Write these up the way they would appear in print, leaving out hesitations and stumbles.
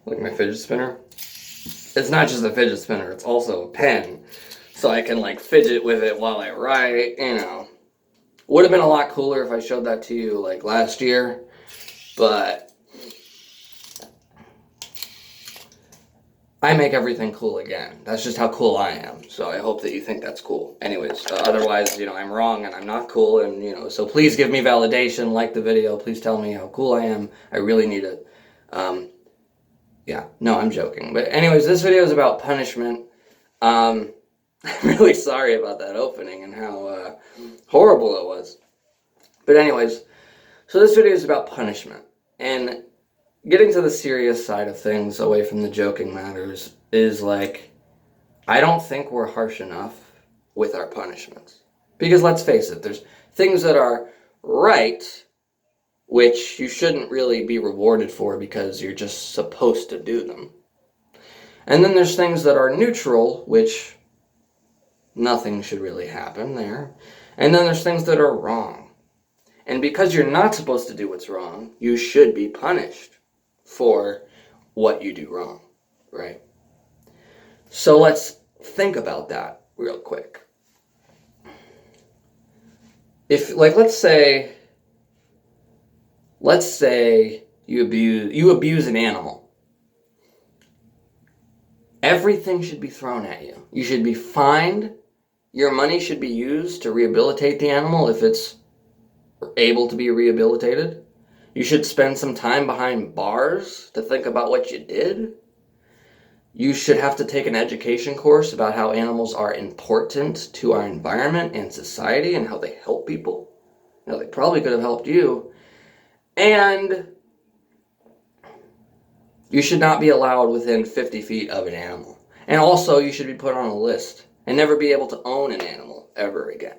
Like my fidget spinner. It's not just a fidget spinner, it's also a pen. So I can like fidget with it while I write, you know. Would have been a lot cooler if I showed that to you like last year, but I make everything cool again. That's just how cool I am. So I hope that you think that's cool. Anyways, otherwise, you know, I'm wrong and I'm not cool. And, you know, so please give me validation, like the video. Please tell me how cool I am. I really need it. Yeah, no, I'm joking. But anyways, this video is about punishment. I'm really sorry about that opening and how horrible it was. But anyways, so this video is about punishment. And getting to the serious side of things, away from the joking matters, is like, I don't think we're harsh enough with our punishments. Because let's face it, there's things that are right, which you shouldn't really be rewarded for because you're just supposed to do them. And then there's things that are neutral, which nothing should really happen there. And then there's things that are wrong. And because you're not supposed to do what's wrong, you should be punished for what you do wrong, right? So let's think about that real quick. If, like, let's say you abuse an animal. Everything should be thrown at you. You should be fined. Your money should be used to rehabilitate the animal if it's able to be rehabilitated. You should spend some time behind bars to think about what you did. You should have to take an education course about how animals are important to our environment and society and how they help people. You know, they probably could have helped you. And you should not be allowed within 50 feet of an animal. And also, you should be put on a list and never be able to own an animal ever again.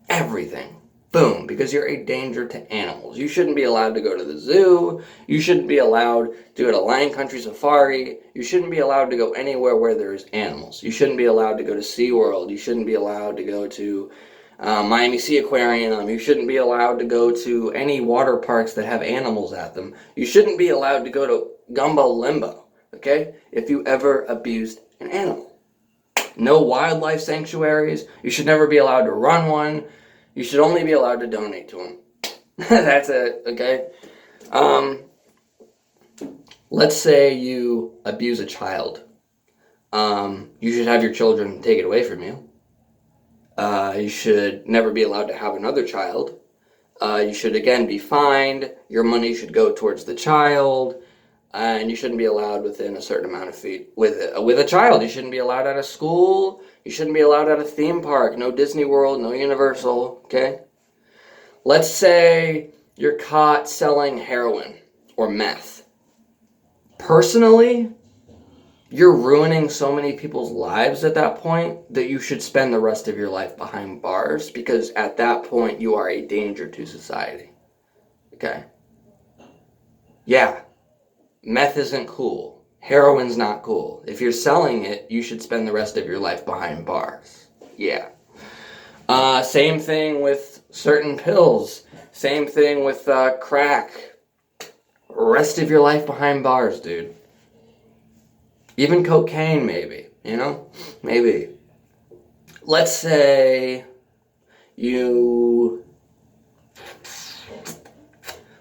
Everything. Boom, because you're a danger to animals. You shouldn't be allowed to go to the zoo. You shouldn't be allowed to go to Lion Country Safari. You shouldn't be allowed to go anywhere where there's animals. You shouldn't be allowed to go to SeaWorld. You shouldn't be allowed to go to Miami Sea Aquarium. You shouldn't be allowed to go to any water parks that have animals at them. You shouldn't be allowed to go to Gumbo Limbo, okay, if you ever abused an animal. No wildlife sanctuaries. You should never be allowed to run one. You should only be allowed to donate to them. That's it, okay? Let's say you abuse a child. You should have your children take it away from you. You should never be allowed to have another child. You should, again, be fined. Your money should go towards the child. And you shouldn't be allowed within a certain amount of feet with a child. You shouldn't be allowed at a school. You shouldn't be allowed at a theme park. No Disney World, no Universal, okay? Let's say you're caught selling heroin or meth. Personally, you're ruining so many people's lives at that point that you should spend the rest of your life behind bars because at that point you are a danger to society, okay? Yeah. Meth isn't cool. Heroin's not cool. If you're selling it, you should spend the rest of your life behind bars. Yeah. Same thing with certain pills. Same thing with crack. Rest of your life behind bars, dude. Even cocaine, maybe. You know? Maybe. Let's say you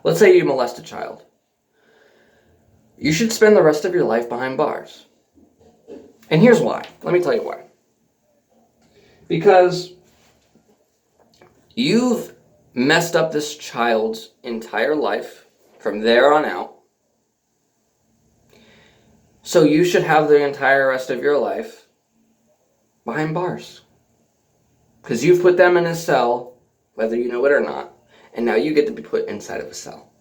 molest a child. You should spend the rest of your life behind bars. And here's why. Let me tell you why. Because you've messed up this child's entire life from there on out. So you should have the entire rest of your life behind bars. Because you've put them in a cell, whether you know it or not, and now you get to be put inside of a cell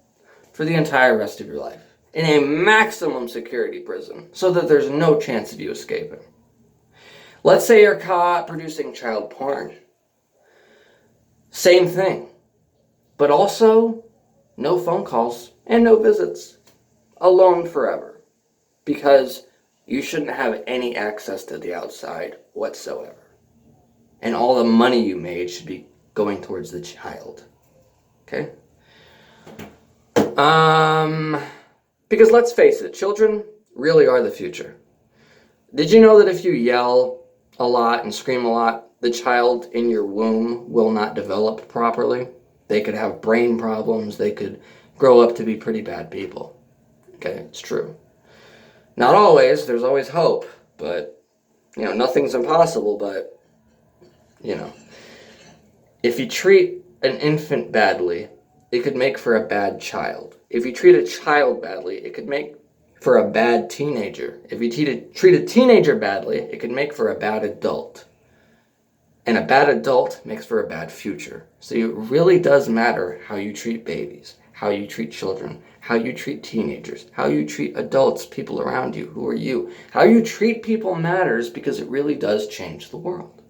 for the entire rest of your life. In a maximum security prison, so that there's no chance of you escaping. Let's say you're caught producing child porn. Same thing. But also, no phone calls and no visits. Alone forever. Because you shouldn't have any access to the outside whatsoever. And all the money you made should be going towards the child. Okay? Because let's face it, children really are the future. Did you know that if you yell a lot and scream a lot, the child in your womb will not develop properly? They could have brain problems. They could grow up to be pretty bad people. Okay, it's true. Not always. There's always hope. But, nothing's impossible. But, if you treat an infant badly, it could make for a bad child. If you treat a child badly, it could make for a bad teenager. If you treat a teenager badly, it could make for a bad adult. And a bad adult makes for a bad future. So it really does matter how you treat babies, how you treat children, how you treat teenagers, how you treat adults, people around you, who are you. How you treat people matters because it really does change the world.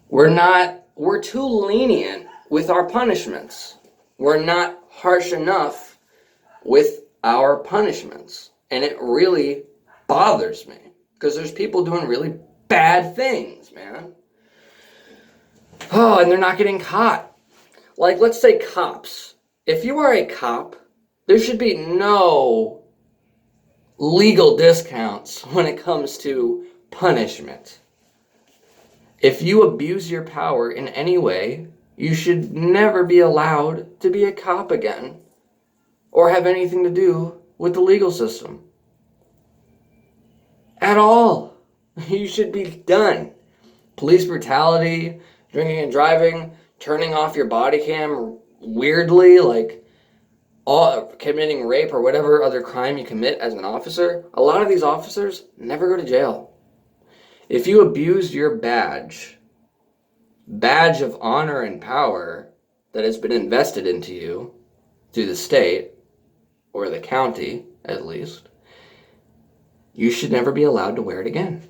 We're too lenient with our punishments. We're not harsh enough with our punishments. And it really bothers me. Because there's people doing really bad things, man. Oh, and they're not getting caught. Like, let's say cops. If you are a cop, there should be no legal discounts when it comes to punishment. If you abuse your power in any way, you should never be allowed to be a cop again or have anything to do with the legal system. At all. You should be done. Police brutality, drinking and driving, turning off your body cam weirdly, like committing rape or whatever other crime you commit as an officer. A lot of these officers never go to jail. If you abuse your badge of honor and power that has been invested into you through the state, or the county at least, you should never be allowed to wear it again.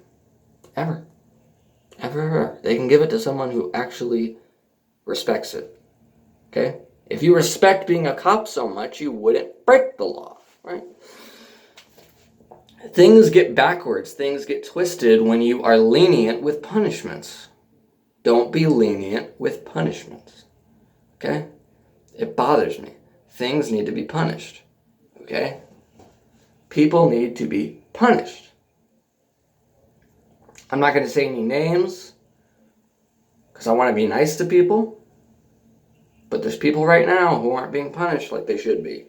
Ever. Ever, ever. They can give it to someone who actually respects it. Okay? If you respect being a cop so much, you wouldn't break the law, right? Things get backwards. Things get twisted when you are lenient with punishments. Don't be lenient with punishments. Okay? It bothers me. Things need to be punished. Okay? People need to be punished. I'm not going to say any names because I want to be nice to people, but there's people right now who aren't being punished like they should be.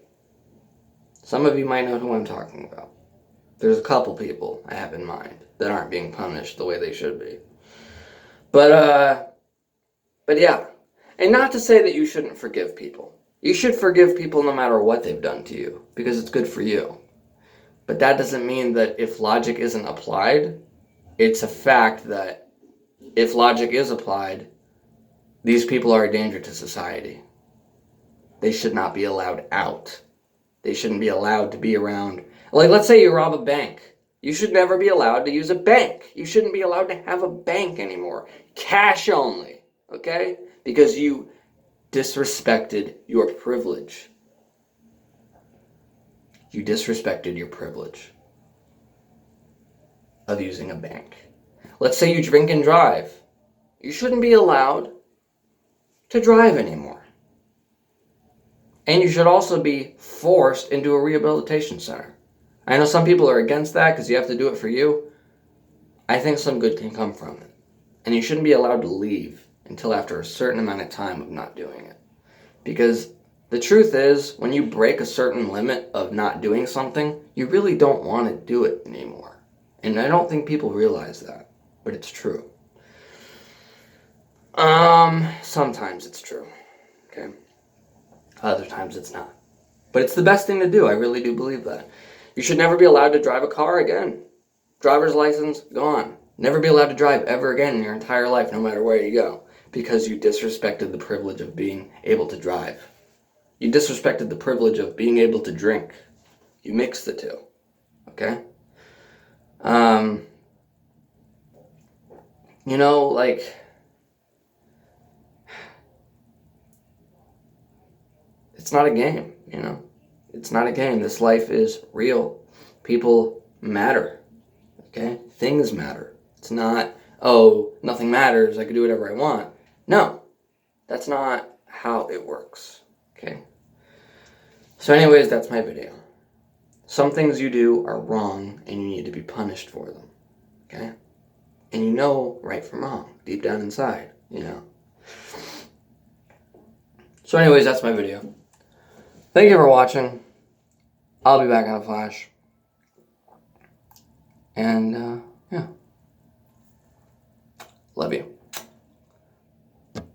Some of you might know who I'm talking about. There's a couple people I have in mind that aren't being punished the way they should be. But yeah, and not to say that you shouldn't forgive people. You should forgive people no matter what they've done to you because it's good for you. But that doesn't mean that if logic isn't applied, it's a fact that if logic is applied, these people are a danger to society. They should not be allowed out. They shouldn't be allowed to be around. Like, let's say you rob a bank. You should never be allowed to use a bank. You shouldn't be allowed to have a bank anymore. Cash only, okay? Because you disrespected your privilege. You disrespected your privilege of using a bank. Let's say you drink and drive. You shouldn't be allowed to drive anymore. And you should also be forced into a rehabilitation center. I know some people are against that because you have to do it for you. I think some good can come from it. And you shouldn't be allowed to leave until after a certain amount of time of not doing it. Because the truth is, when you break a certain limit of not doing something, you really don't want to do it anymore. And I don't think people realize that, but it's true. Sometimes it's true, okay? Other times it's not. But it's the best thing to do, I really do believe that. You should never be allowed to drive a car again. Driver's license, gone. Never be allowed to drive ever again in your entire life, no matter where you go, because you disrespected the privilege of being able to drive. You disrespected the privilege of being able to drink. You mix the two, okay? It's not a game, It's not a game. This life is real. People matter, okay? Things matter. It's not, oh, nothing matters, I can do whatever I want. No, that's not how it works, okay? So anyways, that's my video. Some things you do are wrong and you need to be punished for them. Okay? And you know right from wrong, deep down inside, you know. So anyways, that's my video. Thank you for watching. I'll be back in a flash. And, yeah. Love you.